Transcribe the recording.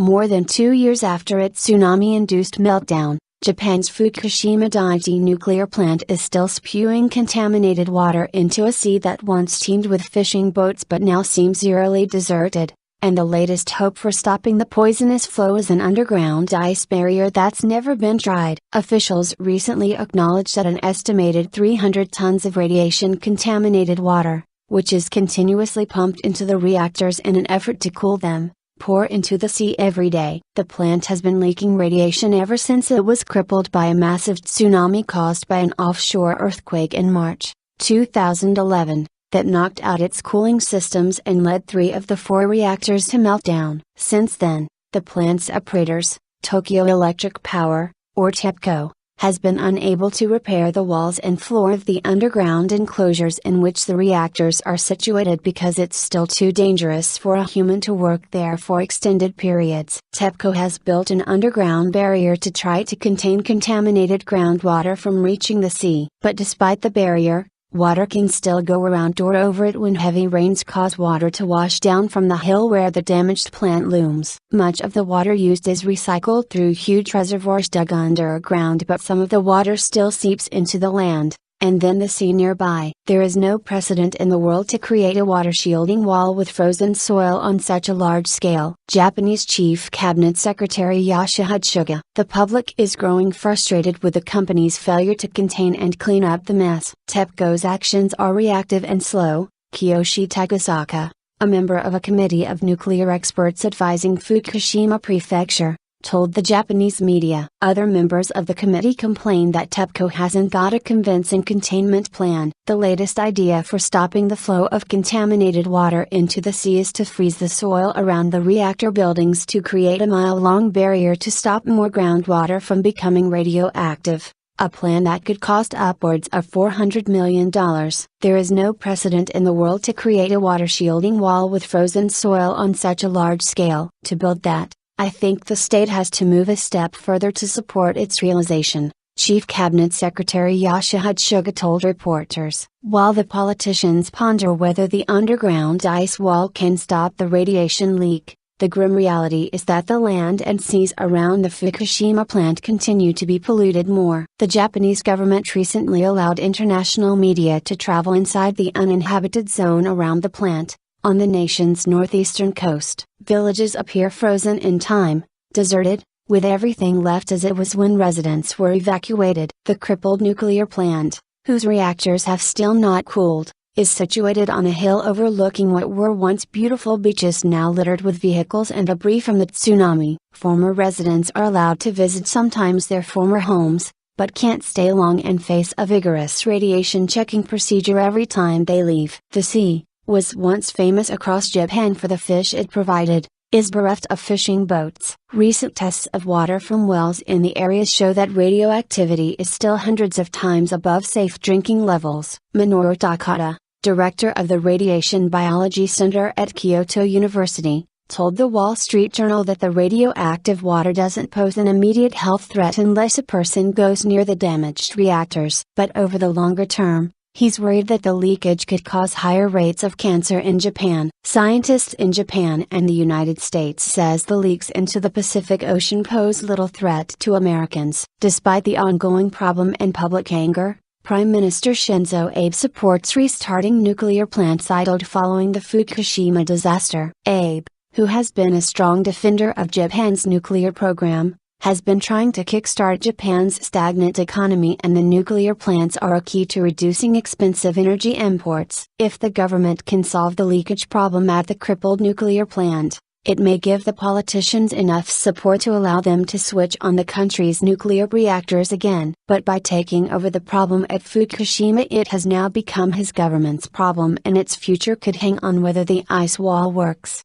More than 2 years after its tsunami-induced meltdown, Japan's Fukushima Daiichi nuclear plant is still spewing contaminated water into a sea that once teemed with fishing boats but now seems eerily deserted, and the latest hope for stopping the poisonous flow is an underground ice barrier that's never been tried. Officials recently acknowledged that an estimated 300 tons of radiation-contaminated water, which is continuously pumped into the reactors in an effort to cool them, pour into the sea every day. The plant has been leaking radiation ever since it was crippled by a massive tsunami caused by an offshore earthquake in March 2011, that knocked out its cooling systems and led 3 of the 4 reactors to meltdown. Since then, the plant's operators, Tokyo Electric Power, or TEPCO, has been unable to repair the walls and floor of the underground enclosures in which the reactors are situated because it's still too dangerous for a human to work there for extended periods. TEPCO has built an underground barrier to try to contain contaminated groundwater from reaching the sea. But despite the barrier, water can still go around or over it when heavy rains cause water to wash down from the hill where the damaged plant looms. Much of the water used is recycled through huge reservoirs dug underground, but some of the water still seeps into the land, and then the sea nearby. There is no precedent in the world to create a water shielding wall with frozen soil on such a large scale. Japanese Chief Cabinet Secretary Yoshihide Suga. The public is growing frustrated with the company's failure to contain and clean up the mess. TEPCO's actions are reactive and slow, Kiyoshi Tagasaka, a member of a committee of nuclear experts advising Fukushima Prefecture, told the Japanese media. Other members of the committee complained that TEPCO hasn't got a convincing containment plan. The latest idea for stopping the flow of contaminated water into the sea is to freeze the soil around the reactor buildings to create a mile-long barrier to stop more groundwater from becoming radioactive, a plan that could cost upwards of $400 million. There is no precedent in the world to create a water shielding wall with frozen soil on such a large scale. To build that, I think the state has to move a step further to support its realization, Chief Cabinet Secretary Yoshihide Suga told reporters. While the politicians ponder whether the underground ice wall can stop the radiation leak, the grim reality is that the land and seas around the Fukushima plant continue to be polluted more. The Japanese government recently allowed international media to travel inside the uninhabited zone around the plant, on the nation's northeastern coast. Villages appear frozen in time, deserted, with everything left as it was when residents were evacuated. The crippled nuclear plant, whose reactors have still not cooled, is situated on a hill overlooking what were once beautiful beaches now littered with vehicles and debris from the tsunami. Former residents are allowed to visit sometimes their former homes, but can't stay long and face a vigorous radiation checking procedure every time they leave. The sea, was once famous across Japan for the fish it provided, is bereft of fishing boats. Recent tests of water from wells in the area show that radioactivity is still hundreds of times above safe drinking levels. Minoru Takata, director of the Radiation Biology Center at Kyoto University, told the Wall Street Journal that the radioactive water doesn't pose an immediate health threat unless a person goes near the damaged reactors. But over the longer term, he's worried that the leakage could cause higher rates of cancer in Japan. Scientists in Japan and the United States says the leaks into the Pacific Ocean pose little threat to Americans. Despite the ongoing problem and public anger, Prime Minister Shinzo Abe supports restarting nuclear plants idled following the Fukushima disaster. Abe, who has been a strong defender of Japan's nuclear program, has been trying to kickstart Japan's stagnant economy, and the nuclear plants are a key to reducing expensive energy imports. If the government can solve the leakage problem at the crippled nuclear plant, it may give the politicians enough support to allow them to switch on the country's nuclear reactors again. But by taking over the problem at Fukushima, it has now become his government's problem, and its future could hang on whether the ice wall works.